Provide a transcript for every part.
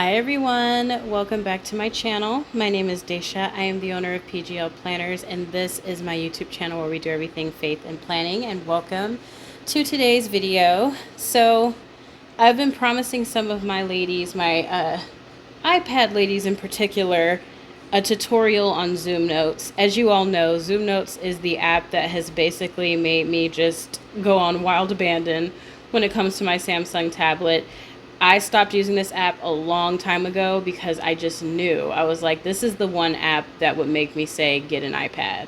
Hi everyone, welcome back to my channel. My name is Daisha. I am the owner of PGL Planners, and this is my YouTube channel where we do everything faith and planning. And welcome to today's video. So I've been promising some of my ladies, my iPad ladies in particular, a tutorial on Zoom Notes. As you all know, Zoom Notes is the app that has basically made me just go on wild abandon when it comes to my Samsung tablet. I stopped using this app a long time ago because I just knew. I was like, this is the one app that would make me say, get an iPad.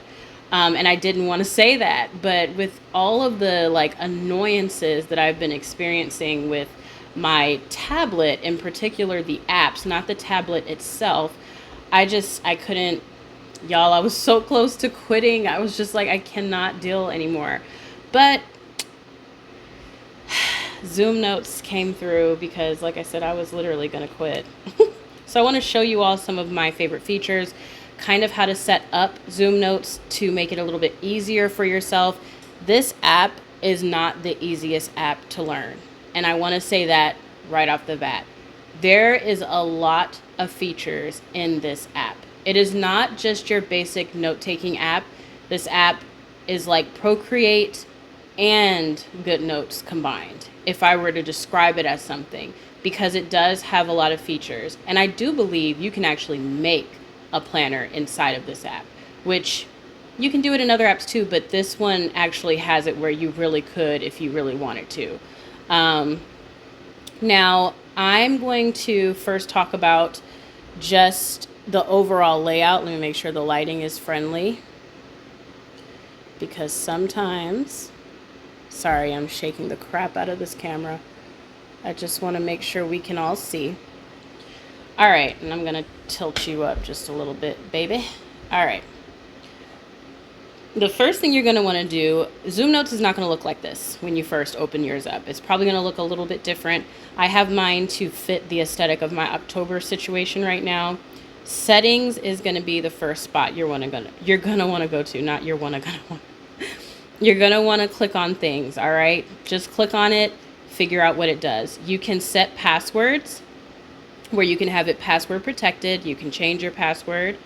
And I didn't want to say that. But with all of the annoyances that I've been experiencing with my tablet, in particular the apps, not the tablet itself, I couldn't, y'all, I was so close to quitting. I was just like, I cannot deal anymore. But Zoom Notes came through because, like I said, I was literally going to quit. So I want to show you all some of my favorite features, kind of how to set up Zoom Notes to make it a little bit easier for yourself. This app is not the easiest app to learn, and I want to say that right off the bat. There is a lot of features in this app. It is not just your basic note-taking app. This app is like Procreate and GoodNotes combined, if I were to describe it as something, because it does have a lot of features. And I do believe you can actually make a planner inside of this app, which you can do it in other apps too, but this one actually has it where you really could if you really wanted to. Now, I'm going to first talk about just the overall layout. Let me make sure the lighting is friendly, because sometimes, sorry, I'm shaking the crap out of this camera. I just want to make sure we can all see. All right, and I'm going to tilt you up just a little bit, baby. All right. The first thing you're going to want to do, Zoom Notes is not going to look like this when you first open yours up. It's probably going to look a little bit different. I have mine to fit the aesthetic of my October situation right now. Settings is going to be the first spot you're going to want to go to, not you're going to want. You're going to want to click on things, all right? Just click on it, figure out what it does. You can set passwords where you can have it password protected. You can change your password.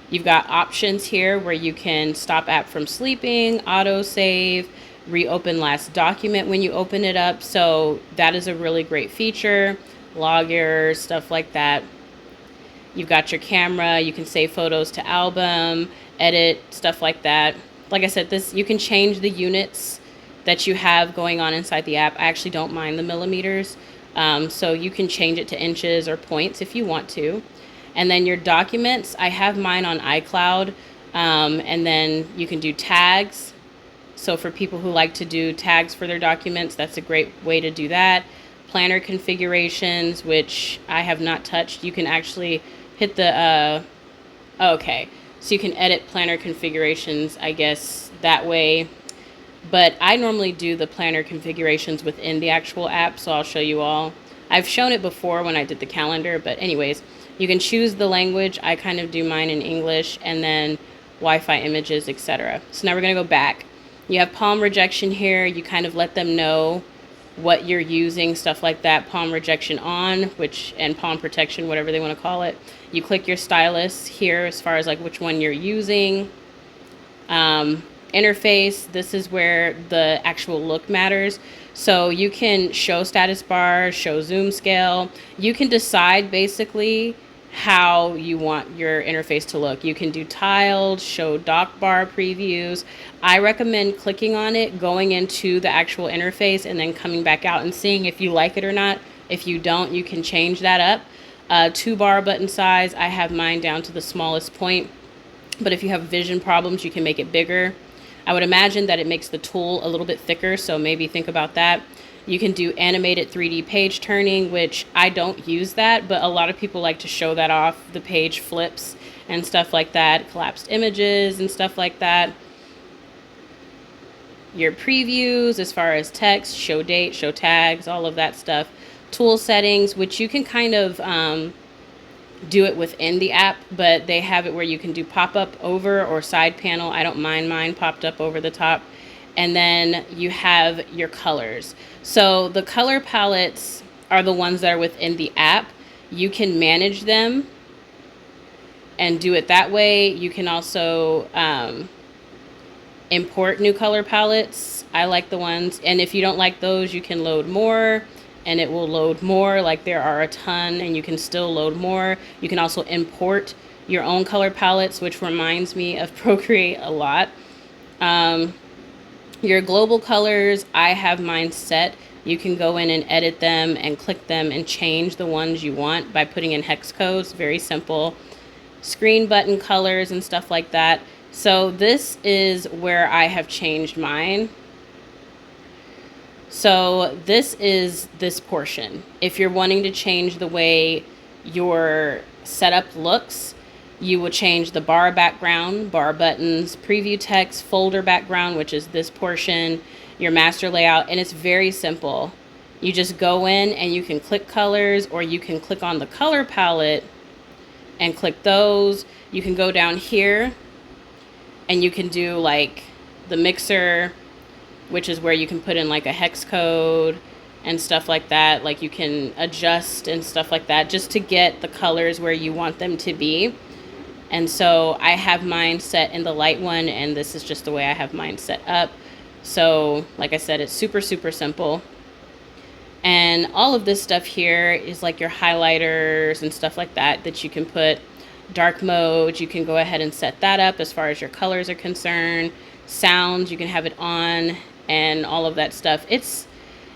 You've got options here where you can stop app from sleeping, auto save, reopen last document when you open it up. So that is a really great feature. Log errors, stuff like that. You've got your camera. You can save photos to album, edit, stuff like that. Like I said, this, you can change the units that you have going on inside the app. I actually don't mind the millimeters. So you can change it to inches or points if you want to. And then your documents, I have mine on iCloud. And then you can do tags. So for people who like to do tags for their documents, that's a great way to do that. Planner configurations, which I have not touched. You can actually hit the, okay. So you can edit planner configurations, I guess, that way. But I normally do the planner configurations within the actual app, so I'll show you all. I've shown it before when I did the calendar, but anyways, you can choose the language. I kind of do mine in English, and then Wi-Fi images, etc. So now we're going to go back. You have palm rejection here. You kind of let them know what you're using, stuff like that. Palm rejection on, and palm protection, whatever they want to call it. You click your stylus here as far as like which one you're using. Interface, this is where the actual look matters. So you can show status bar, show zoom scale. You can decide basically how you want your interface to look. You can do tiled, show dock bar previews. I recommend clicking on it, going into the actual interface, and then coming back out and seeing if you like it or not. If you don't, you can change that up. 2-bar button size, I have mine down to the smallest point. But if you have vision problems, you can make it bigger. I would imagine that it makes the tool a little bit thicker, so maybe think about that. You can do animated 3D page turning, which I don't use that, but a lot of people like to show that off. The page flips and stuff like that, collapsed images and stuff like that. Your previews as far as text, show date, show tags, all of that stuff. Tool settings, which you can kind of do it within the app, but they have it where you can do pop-up over or side panel. I don't mind mine popped up over the top. And then you have your colors. So the color palettes are the ones that are within the app. you can manage them and do it that way. You can also import new color palettes. I like the ones, and if you don't like those, you can load more and it will load more. Like there are a ton and you can still load more. You can also import your own color palettes, which reminds me of Procreate a lot. Your global colors, I have mine set. You can go in and edit them and click them and change the ones you want by putting in hex codes. Very simple. Screen button colors and stuff like that. So this is where I have changed mine. So this is this portion. If you're wanting to change the way your setup looks, you will change the bar background, bar buttons, preview text, folder background, which is this portion, your master layout, and it's very simple. You just go in and you can click colors, or you can click on the color palette and click those. You can go down here and you can do like the mixer, which is where you can put in like a hex code and stuff like that. Like you can adjust and stuff like that just to get the colors where you want them to be. And so I have mine set in the light one, and this is just the way I have mine set up. So like I said, it's super, super simple. And all of this stuff here is like your highlighters and stuff like that that you can put. Dark mode, you can go ahead and set that up as far as your colors are concerned. Sounds, you can have it on, and all of that stuff. It's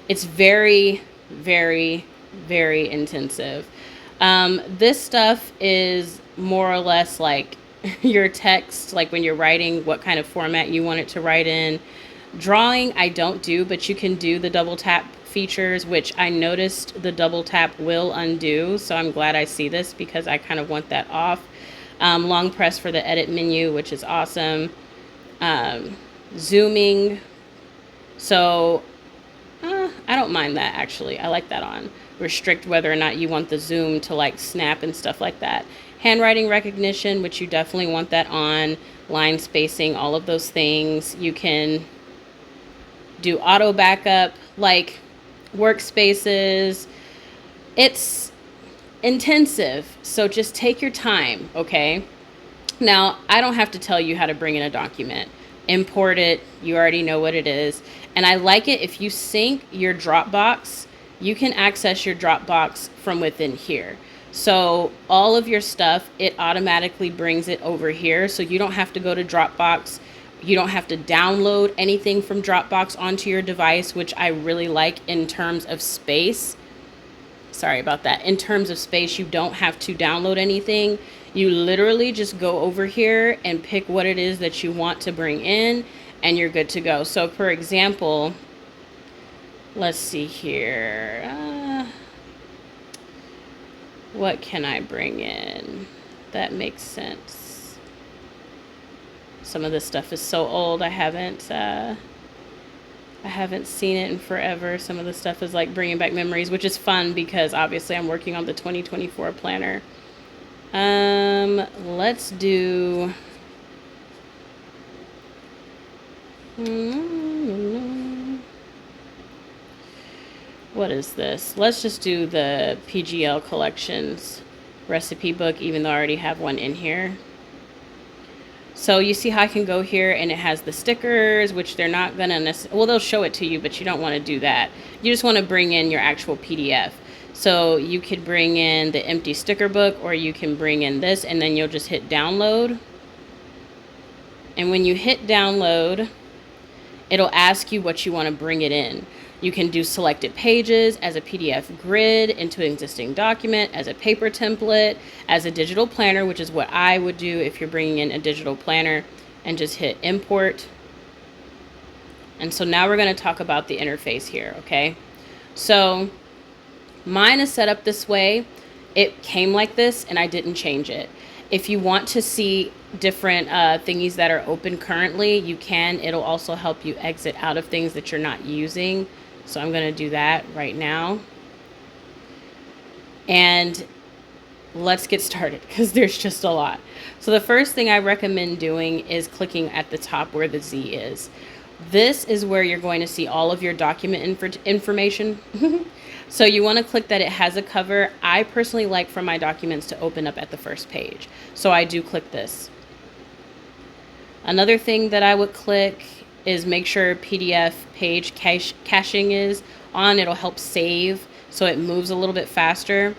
very, very, very intensive. This stuff is more or less like your text, like when you're writing, what kind of format you want it to write in. Drawing, I don't do, but you can do the double tap features, which I noticed the double tap will undo. So I'm glad I see this because I kind of want that off. Long press for the edit menu, which is awesome. Zooming. So I don't mind that actually. I like that on. Restrict whether or not you want the zoom to like snap and stuff like that. Handwriting recognition, which you definitely want that on. Line spacing, all of those things. You can do auto backup, like workspaces. It's intensive, so just take your time, okay? Now, I don't have to tell you how to bring in a document. Import it, you already know what it is. And I like it if you sync your Dropbox, you can access your Dropbox from within here. So all of your stuff, it automatically brings it over here. So you don't have to go to Dropbox. You don't have to download anything from Dropbox onto your device, which I really like in terms of space. Sorry about that. In terms of space, you don't have to download anything. You literally just go over here and pick what it is that you want to bring in, and you're good to go. So for example, let's see here. What can I bring in that makes sense? Some of this stuff is so old, I haven't seen it in forever. Some of the stuff is like bringing back memories, which is fun because obviously I'm working on the 2024 planner. Let's do... What is this? Let's just do the PGL collections recipe book, even though I already have one in here. So you see how I can go here and it has the stickers, which they're not gonna necessarily, well, they'll show it to you, but you don't want to do that. You just want to bring in your actual PDF. So you could bring in the empty sticker book, or you can bring in this, and then you'll just hit download. And when you hit download, it'll ask you what you want to bring it in. You can do selected pages, as a PDF grid, into an existing document, as a paper template, as a digital planner, which is what I would do if you're bringing in a digital planner, and just hit import. And so now we're going to talk about the interface here, okay? So mine is set up this way. It came like this and I didn't change it. If you want to see different thingies that are open currently, you can. It'll also help you exit out of things that you're not using. So I'm going to do that right now. And let's get started because there's just a lot. So the first thing I recommend doing is clicking at the top where the Z is. This is where you're going to see all of your document information. So you want to click that it has a cover. I personally like for my documents to open up at the first page. So I do click this. Another thing that I would click is make sure PDF page caching is on. It'll help save so it moves a little bit faster.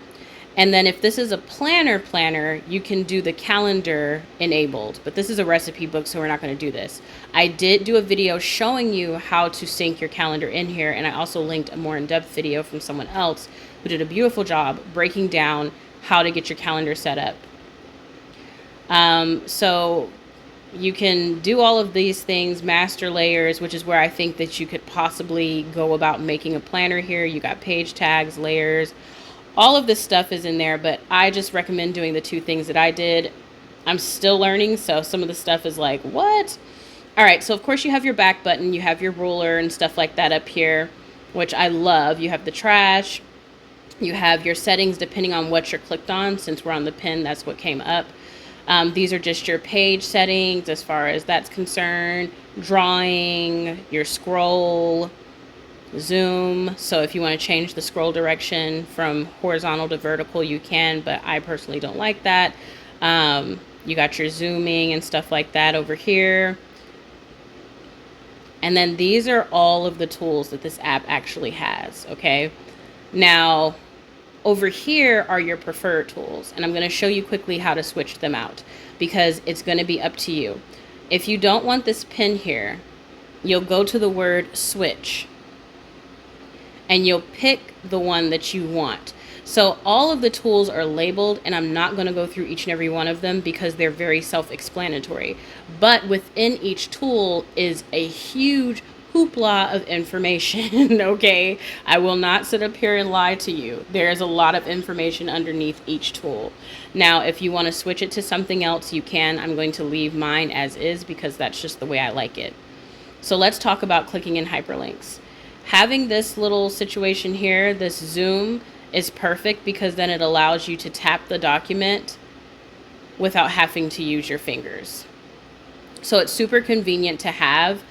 And then if this is a planner, you can do the calendar enabled, but this is a recipe book, so we're not going to do this. I did do a video showing you how to sync your calendar in here, and I also linked a more in-depth video from someone else who did a beautiful job breaking down how to get your calendar set up. So you can do all of these things, master layers, which is where I think that you could possibly go about making a planner here. You got page tags, layers, all of this stuff is in there, but I just recommend doing the two things that I did. I'm still learning, so some of the stuff is like, what? All right, so of course you have your back button, you have your ruler and stuff like that up here, which I love. You have the trash, you have your settings depending on what you're clicked on. Since we're on the pen, that's what came up. These are just your page settings as far as that's concerned. Drawing, your scroll, zoom. So if you want to change the scroll direction from horizontal to vertical, you can, but I personally don't like that. You got your zooming and stuff like that over here. And then these are all of the tools that this app actually has, okay? Now, over here are your preferred tools, and I'm going to show you quickly how to switch them out because it's going to be up to you. If you don't want this pen here, you'll go to the word switch and you'll pick the one that you want. So all of the tools are labeled, and I'm not going to go through each and every one of them because they're very self-explanatory. But within each tool is a huge hoopla of information, okay? I will not sit up here and lie to you. There's a lot of information underneath each tool. Now, if you want to switch it to something else, you can. I'm going to leave mine as is because that's just the way I like it. So let's talk about clicking in hyperlinks. Having this little situation here, this zoom, is perfect because then it allows you to tap the document without having to use your fingers. So it's super convenient to have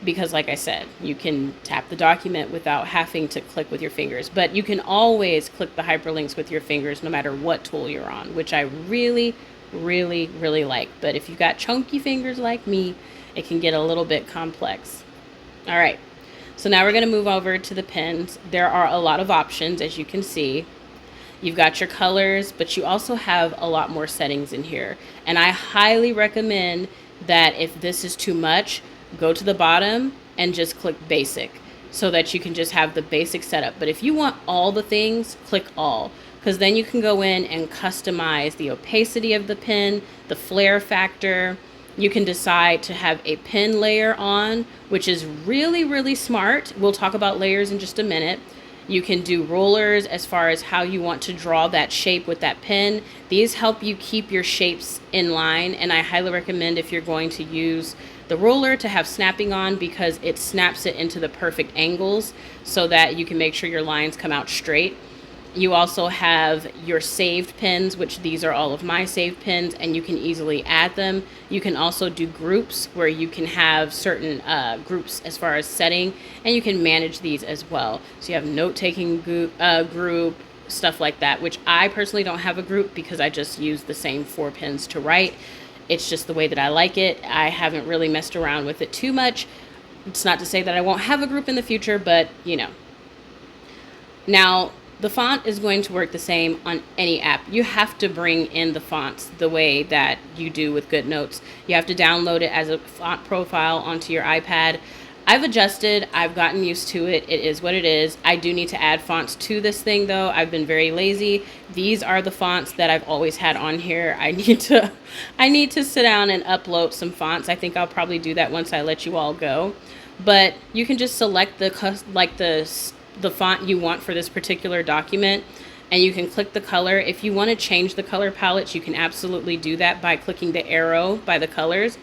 because, like I said, you can tap the document without having to click with your fingers. But you can always click the hyperlinks with your fingers no matter what tool you're on, which I really, really, really like. But if you've got chunky fingers like me, it can get a little bit complex. All right. So now we're going to move over to the pens. There are a lot of options, as you can see. You've got your colors, but you also have a lot more settings in here. And I highly recommend that if this is too much, go to the bottom and just click basic so that you can just have the basic setup. But if you want all the things, click all, because then you can go in and customize the opacity of the pen, the flare factor. You can decide to have a pen layer on, which is really, really smart. We'll talk about layers in just a minute. You can do rulers as far as how you want to draw that shape with that pen. These help you keep your shapes in line, and I highly recommend if you're going to use the ruler to have snapping on because it snaps it into the perfect angles so that you can make sure your lines come out straight. You also have your saved pens, which these are all of my saved pens, and you can easily add them. You can also do groups where you can have certain groups as far as setting, and you can manage these as well. So you have note-taking group, stuff like that, which I personally don't have a group because I just use the same 4 pens to write. It's just the way that I like it. I haven't really messed around with it too much. It's not to say that I won't have a group in the future, but you know. Now, the font is going to work the same on any app. You have to bring in the fonts the way that you do with GoodNotes. You have to download it as a font profile onto your iPad. I've adjusted. I've gotten used to it. It is what it is. I do need to add fonts to this thing, though. I've been very lazy. These are the fonts that I've always had on here. I need to sit down and upload some fonts. I think I'll probably do that once I let you all go. But you can just select the font you want for this particular document, and you can click the color. If you want to change the color palettes, you can absolutely do that by clicking the arrow by the colors.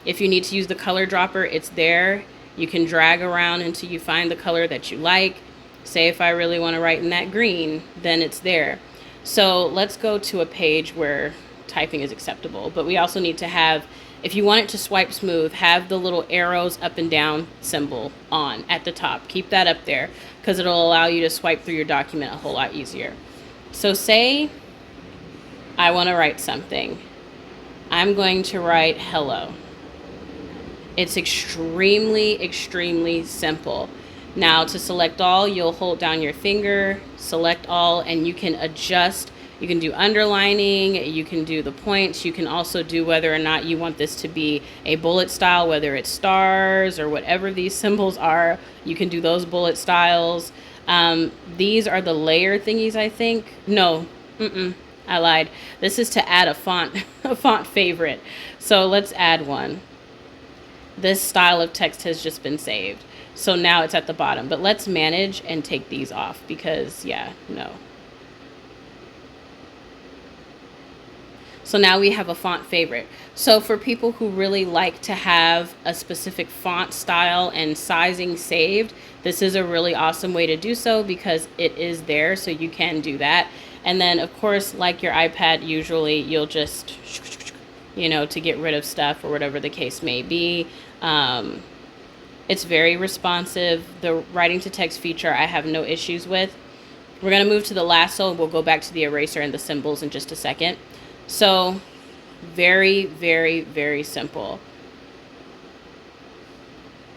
If you need to use the color dropper, it's there. You can drag around until you find the color that you like. Say if I really want to write in that green, then it's there. So let's go to a page where typing is acceptable, but we also need to have If you want it to swipe smooth, have the little arrows up and down symbol on at the top. Keep that up there because it'll allow you to swipe through your document a whole lot easier. So say I want to write something. I'm going to write hello. It's extremely, extremely simple. Now to select all, you'll hold down your finger, select all, and you can adjust. You can do underlining, you can do the points, you can also do whether or not you want this to be a bullet style, whether it's stars or whatever these symbols are. You can do those bullet styles. These are the layer thingies, I think. No, I lied. This is to add a font, a font favorite. So let's add one. This style of text has just been saved. So now it's at the bottom, but let's manage and take these off because no. So now we have a font favorite. So for people who really like to have a specific font style and sizing saved, this is a really awesome way to do so because it is there, so you can do that. And then of course, like your iPad, usually you'll just, to get rid of stuff or whatever the case may be. It's very responsive. The writing to text feature I have no issues with. We're going to move to the lasso. We'll go back to the eraser and the symbols in just a second. So very, very, very simple.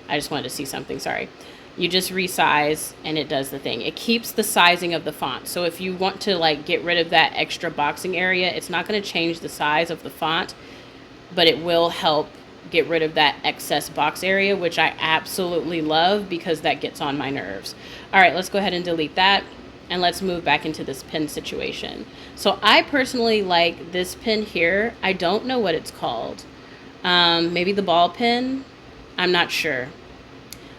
I just wanted to see something, sorry. You just resize and it does the thing. It keeps the sizing of the font. So if you want to get rid of that extra boxing area, it's not going to change the size of the font, but it will help get rid of that excess box area, which I absolutely love because that gets on my nerves. All right, let's go ahead and delete that. And let's move back into this pen situation. So I personally like this pen here. I don't know what it's called. Maybe the ball pen? I'm not sure.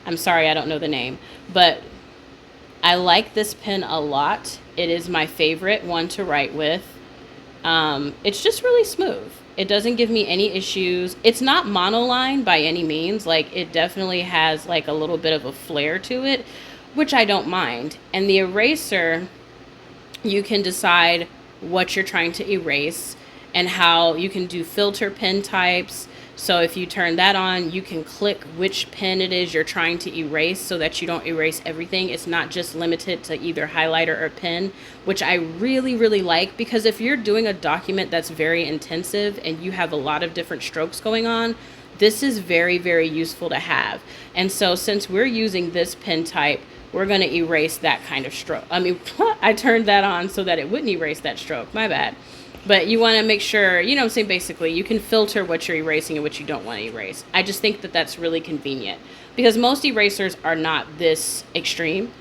I'm sorry, I don't know the name. But I like this pen a lot. It is my favorite one to write with. It's just really smooth. It doesn't give me any issues. It's not monoline by any means. It definitely has a little bit of a flair to it, which I don't mind. And the eraser, you can decide what you're trying to erase and how you can do filter pen types. So if you turn that on, you can click which pen it is you're trying to erase so that you don't erase everything. It's not just limited to either highlighter or pen, which I really, really like, because if you're doing a document that's very intensive and you have a lot of different strokes going on, this is very, very useful to have. And so since we're using this pen type, we're going to erase that kind of stroke. I mean, I turned that on so that it wouldn't erase that stroke. My bad. But you want to make sure, what I'm saying, basically, you can filter what you're erasing and what you don't want to erase. I just think that that's really convenient because most erasers are not this extreme.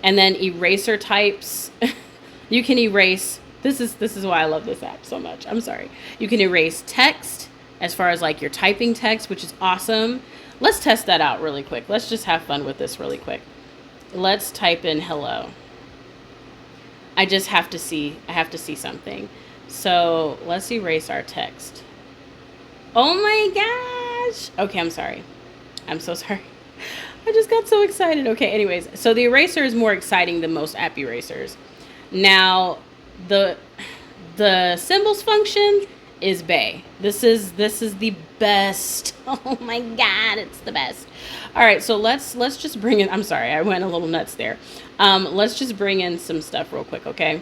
And then eraser types, you can erase, this is why I love this app so much. I'm sorry. You can erase text as far as your typing text, which is awesome. Let's test that out really quick. Let's just have fun with this really quick. Let's type in hello. I have to see something. So let's erase our text. Oh my gosh. Okay, I'm sorry. I'm so sorry. I just got so excited. Okay, anyways, so the eraser is more exciting than most app erasers. Now, the symbols function is bae. This is the best. Oh my god, it's the best. All right, so let's just bring in, I'm sorry, I went a little nuts there. Let's just bring in some stuff real quick, okay?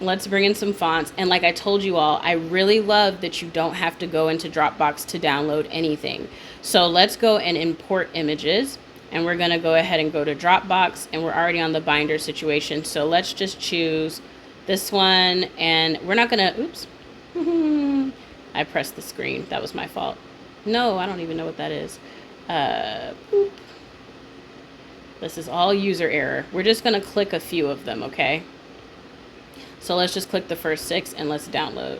Let's bring in some fonts. And like I told you all, I really love that you don't have to go into Dropbox to download anything. So let's go and import images. And we're going to go ahead and go to Dropbox. And we're already on the binder situation. So let's just choose this one. And we're not going to, oops. I pressed the screen. That was my fault. No, I don't even know what that is. Boop. This is all user error. We're just going to click a few of them, okay? So let's just click the first 6 and let's download.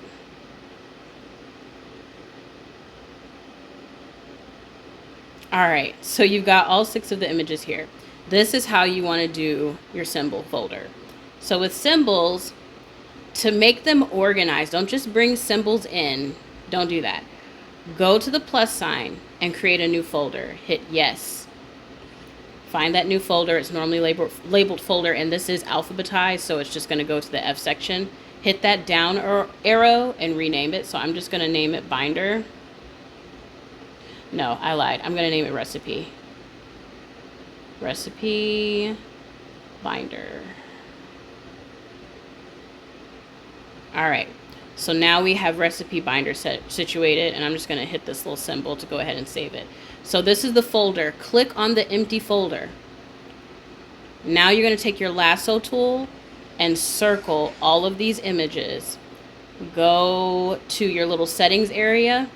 All right, so you've got all 6 of the images here. This is how you want to do your symbol folder. So with symbols, to make them organized, don't just bring symbols in. Don't do that. Go to the plus sign and create a new folder. Hit yes. Find that new folder. It's normally labeled folder, and this is alphabetized, so it's just going to go to the F section. Hit that down arrow and rename it. So I'm just going to name it binder. No, I lied. I'm going to name it recipe. Recipe binder. All right. So now we have recipe binder situated, and I'm just going to hit this little symbol to go ahead and save it. So this is the folder. Click on the empty folder. Now you're going to take your lasso tool and circle all of these images. Go to your little settings area,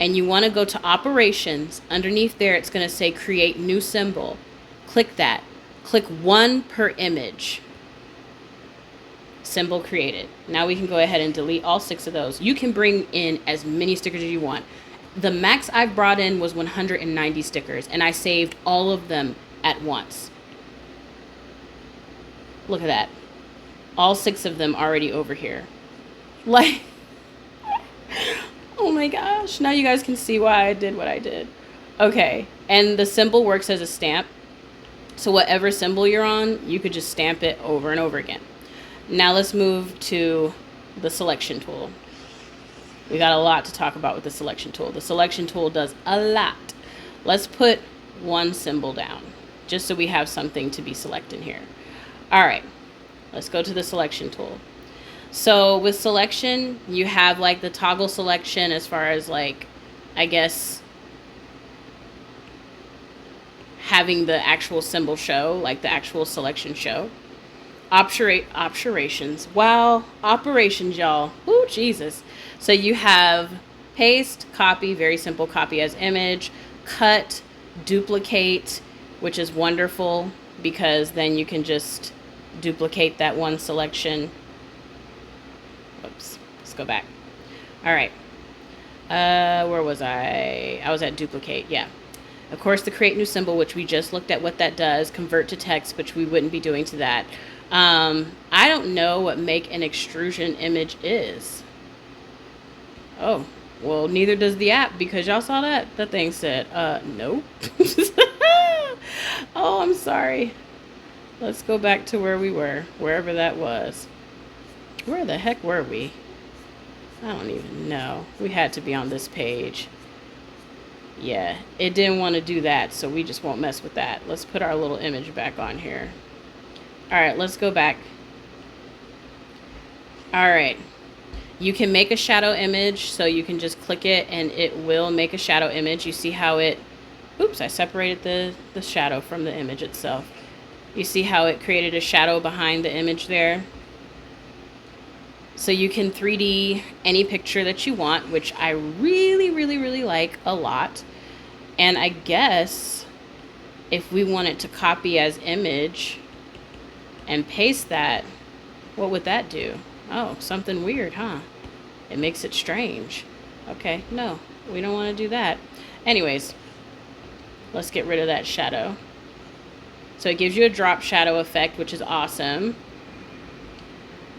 and you want to go to operations. Underneath there, it's going to say create new symbol. Click that. Click one per image. Symbol created. Now we can go ahead and delete all 6 of those. You can bring in as many stickers as you want. The max I've brought in was 190 stickers, and I saved all of them at once. Look at that. All 6 of them already over here. Like, oh my gosh. Now you guys can see why I did what I did. Okay. And the symbol works as a stamp. So whatever symbol you're on, you could just stamp it over and over again. Now let's move to the selection tool. We got a lot to talk about with the selection tool. The selection tool does a lot. Let's put one symbol down, just so we have something to be selecting here. All right, let's go to the selection tool. So with selection, you have like the toggle selection as far as like, I guess, having the actual symbol show, like the actual selection show. Operations. Wow, operations, y'all. Ooh, Jesus. So you have paste, copy, very simple, copy as image, cut, duplicate, which is wonderful because then you can just duplicate that one selection. Oops, let's go back. All right. Where was I? I was at duplicate, yeah. Of course, the create new symbol, which we just looked at what that does, convert to text, which we wouldn't be doing to that. I don't know what make an extrusion image is. Oh, well, neither does the app because y'all saw that. The thing said, nope. Oh, I'm sorry. Let's go back to where we were, wherever that was. Where the heck were we? I don't even know. We had to be on this page. Yeah, it didn't want to do that, so we just won't mess with that. Let's put our little image back on here. All right, let's go back. All right. You can make a shadow image, so you can just click it and it will make a shadow image. You see how it, oops, I separated the shadow from the image itself. You see how it created a shadow behind the image there? So you can 3D any picture that you want, which I really, really, really like a lot. And I guess if we wanted to copy as image and paste that, what would that do? Oh, something weird, huh? It makes it strange. Okay, no, we don't want to do that. Anyways, let's get rid of that shadow. So it gives you a drop shadow effect, which is awesome.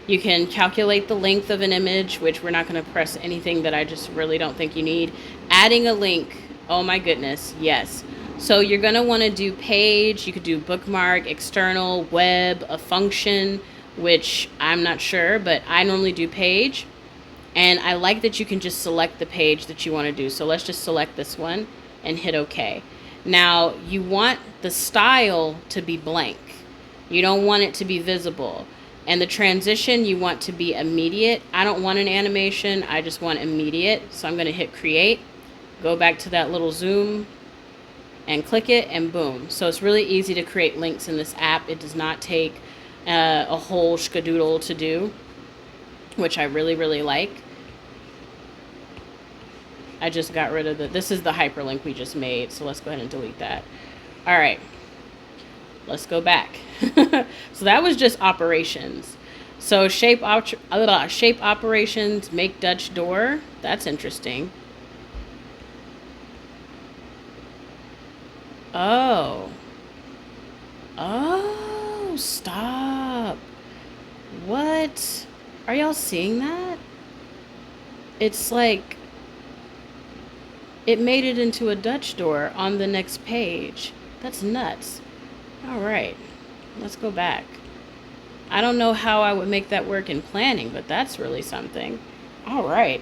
You can calculate the length of an image, which we're not going to press anything that I just really don't think you need. Adding a link, oh my goodness, yes. So you're going to want to do page, you could do bookmark, external, web, a function, which I'm not sure, but I normally do page. And I like that you can just select the page that you want to do. So let's just select this one and hit OK. Now you want the style to be blank. You don't want it to be visible. And the transition you want to be immediate. I don't want an animation, I just want immediate. So I'm going to hit create, go back to that little zoom and click it and boom. So it's really easy to create links in this app. It does not take a whole skadoodle to do, which I really, really like. I just got rid of this is the hyperlink we just made. So let's go ahead and delete that. All right. Let's go back. So that was just operations. So shape operations, make Dutch door. That's interesting. Oh. Oh, stop. What? Are y'all seeing that? It's like it made it into a Dutch door on the next page. That's nuts. All right, let's go back. I don't know how I would make that work in planning, but that's really something. All right,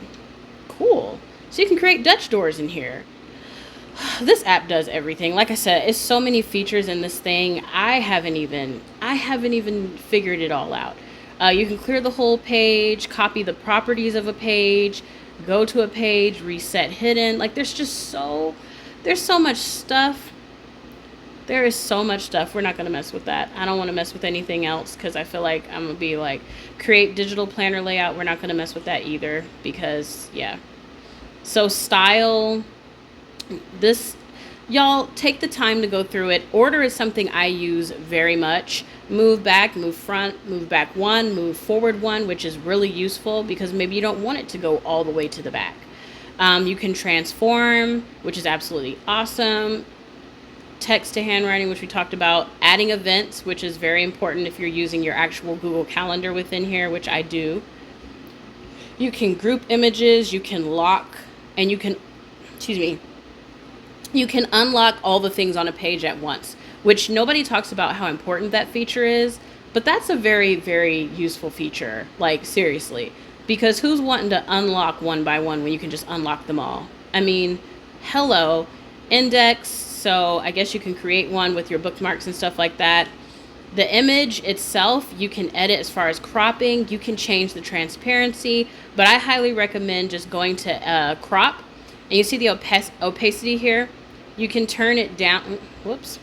cool. So you can create Dutch doors in here. This app does everything. Like I said, it's so many features in this thing. I haven't even figured it all out. You can clear the whole page, copy the properties of a page, go to a page, reset hidden. Like there's so much stuff. There is so much stuff. We're not going to mess with that. I don't want to mess with anything else because I feel like I'm going to be like, create digital planner layout. We're not going to mess with that either because, yeah. So style, this, y'all take the time to go through it. Order is something I use very much. Move back, move front, move back one, move forward one, which is really useful because maybe you don't want it to go all the way to the back. You can transform, which is absolutely awesome. Text to handwriting, which we talked about. Adding events, which is very important if you're using your actual Google Calendar within here, which I do. You can group images, you can lock, and you can, you can unlock all the things on a page at once, which nobody talks about how important that feature is, but that's a very, very useful feature, like seriously, because who's wanting to unlock one by one when you can just unlock them all? I mean, hello, index, so I guess you can create one with your bookmarks and stuff like that. The image itself, you can edit as far as cropping, you can change the transparency, but I highly recommend just going to crop, and you see the opacity here? You can turn it down. Whoops.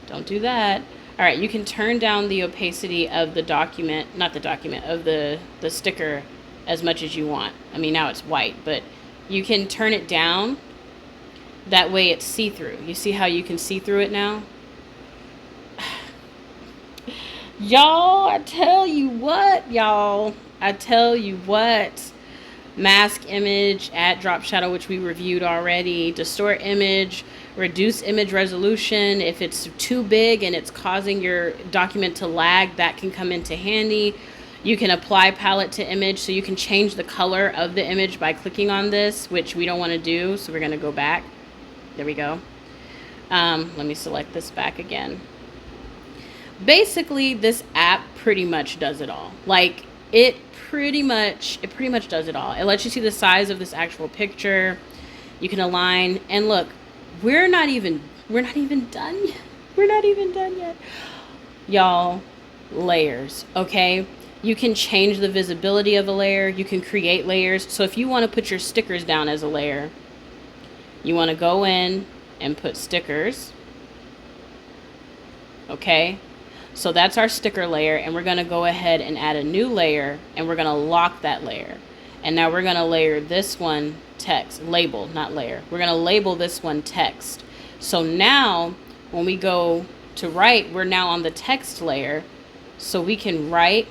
Don't do that. All right, you can turn down the opacity of the document, not the document, of the sticker as much as you want. I mean, now it's white, but you can turn it down. That way it's see-through. You see how you can see through it now? Y'all, I tell you what, y'all. I tell you what. Mask image, add drop shadow, which we reviewed already. Distort image, reduce image resolution. If it's too big and it's causing your document to lag, that can come into handy. You can apply palette to image, so you can change the color of the image by clicking on this, which we don't want to do, so we're going to go back. There we go. Let me select this back again. Basically, this app pretty much does it all. Like, it pretty much does it all. It lets you see the size of this actual picture. You can align, and look, we're not even done yet. We're not even done yet. Y'all, layers, okay? You can change the visibility of a layer. You can create layers. So if you want to put your stickers down as a layer, you want to go in and put stickers. Okay? So that's our sticker layer, and we're going to go ahead and add a new layer, and we're going to lock that layer. And now we're going to layer this one text, label, not layer. We're going to label this one text. So now when we go to write, we're now on the text layer, so we can write,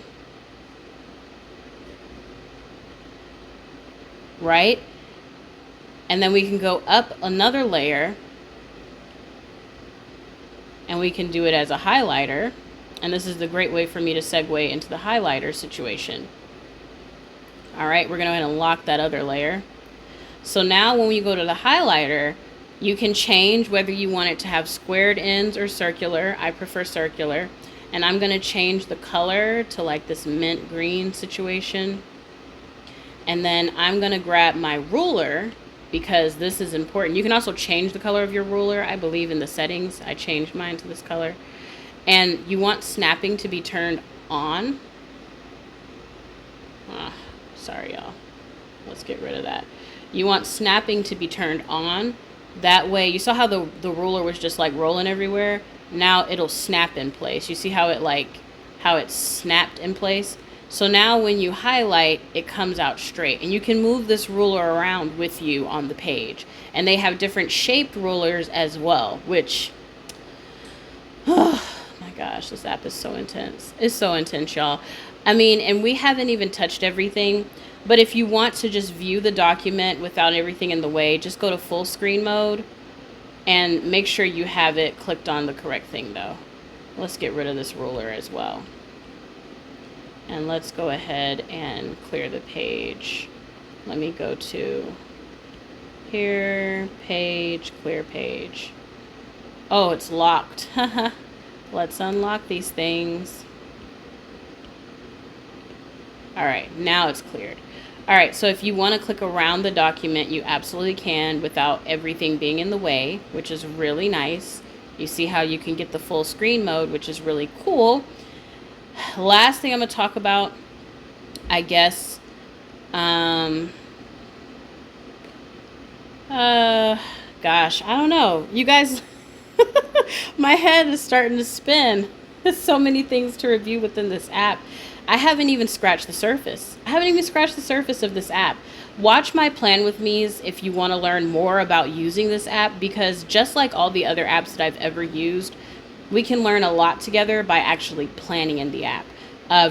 and then we can go up another layer, and we can do it as a highlighter. And this is the great way for me to segue into the highlighter situation. All right, we're going to go ahead and lock that other layer. So now when we go to the highlighter, you can change whether you want it to have squared ends or circular. I prefer circular. And I'm going to change the color to like this mint green situation. And then I'm going to grab my ruler, because this is important. You can also change the color of your ruler. I believe in the settings, I changed mine to this color. And you want snapping to be turned on. Sorry, y'all. Let's get rid of that. You want snapping to be turned on. That way, you saw how the ruler was just like rolling everywhere? Now it'll snap in place. You see how it snapped in place? So now when you highlight, it comes out straight. And you can move this ruler around with you on the page. And they have different shaped rulers as well, which, oh my gosh, this app is so intense. It's so intense, y'all. I mean, and we haven't even touched everything. But if you want to just view the document without everything in the way, just go to full screen mode. And make sure you have it clicked on the correct thing, though. Let's get rid of this ruler as well. And let's go ahead and clear the page. Let me go to here, page, clear page. Oh, it's locked. Let's unlock these things. All right, now it's cleared. All right, so if you want to click around the document, you absolutely can without everything being in the way, which is really nice. You see how you can get the full screen mode, which is really cool. Last thing I'm going to talk about, I guess, gosh, I don't know. You guys, my head is starting to spin. There's so many things to review within this app. I haven't even scratched the surface. I haven't even scratched the surface of this app. Watch my plan with me's if you want to learn more about using this app, because just like all the other apps that I've ever used, we can learn a lot together by actually planning in the app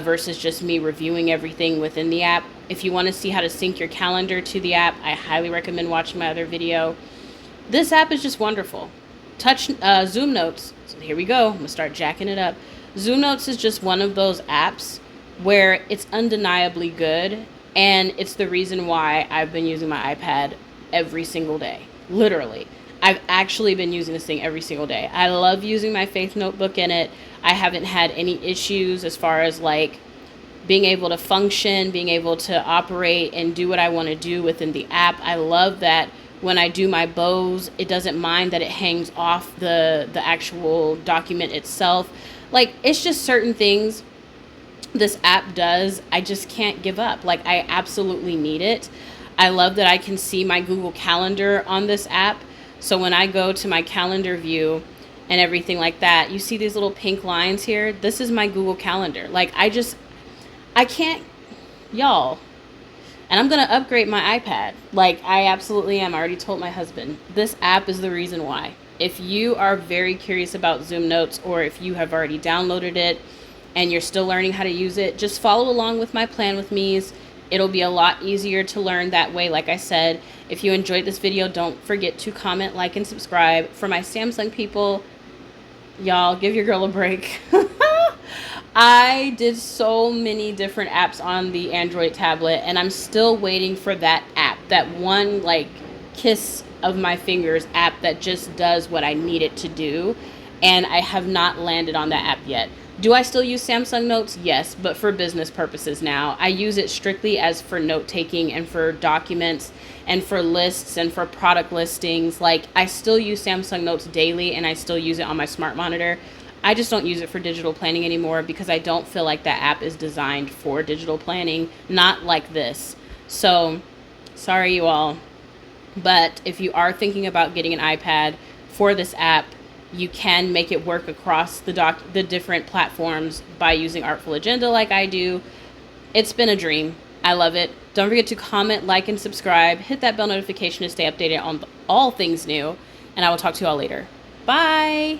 versus just me reviewing everything within the app. If you want to see how to sync your calendar to the app, I highly recommend watching my other video. This app is just wonderful. Touch Zoom Notes. So here we go. I'm going to start jacking it up. Zoom Notes is just one of those apps where it's undeniably good, and it's the reason why I've been using my iPad every single day. Literally. I've actually been using this thing every single day. I love using my Faith notebook in it. I haven't had any issues as far as like being able to function, being able to operate and do what I want to do within the app. I love that when I do my bows, it doesn't mind that it hangs off the actual document itself. Like, it's just certain things this app does, I just can't give up. Like, I absolutely need it. I love that I can see my Google Calendar on this app. So when I go to my calendar view and everything like that, you see these little pink lines here? This is my Google Calendar. Like, I can't, y'all. And I'm going to upgrade my iPad. Like, I absolutely am. I already told my husband. This app is the reason why. If you are very curious about Zoom Notes, or if you have already downloaded it and you're still learning how to use it, just follow along with my plan with me's. It'll be a lot easier to learn that way. Like I said, if you enjoyed this video, don't forget to comment, like, and subscribe. For my Samsung people, y'all, give your girl a break. I did so many different apps on the Android tablet, and I'm still waiting for that app, that one like kiss of my fingers app that just does what I need it to do, and I have not landed on that app yet. Do I still use Samsung Notes? Yes, but for business purposes now. I use it strictly as for note-taking and for documents and for lists and for product listings. Like, I still use Samsung Notes daily, and I still use it on my smart monitor. I just don't use it for digital planning anymore because I don't feel like that app is designed for digital planning, not like this. So, sorry you all. But if you are thinking about getting an iPad for this app, you can make it work across the different platforms by using Artful Agenda like I do. It's been a dream. I love it. Don't forget to comment, like, and subscribe. Hit that bell notification to stay updated on all things new. And I will talk to you all later. Bye!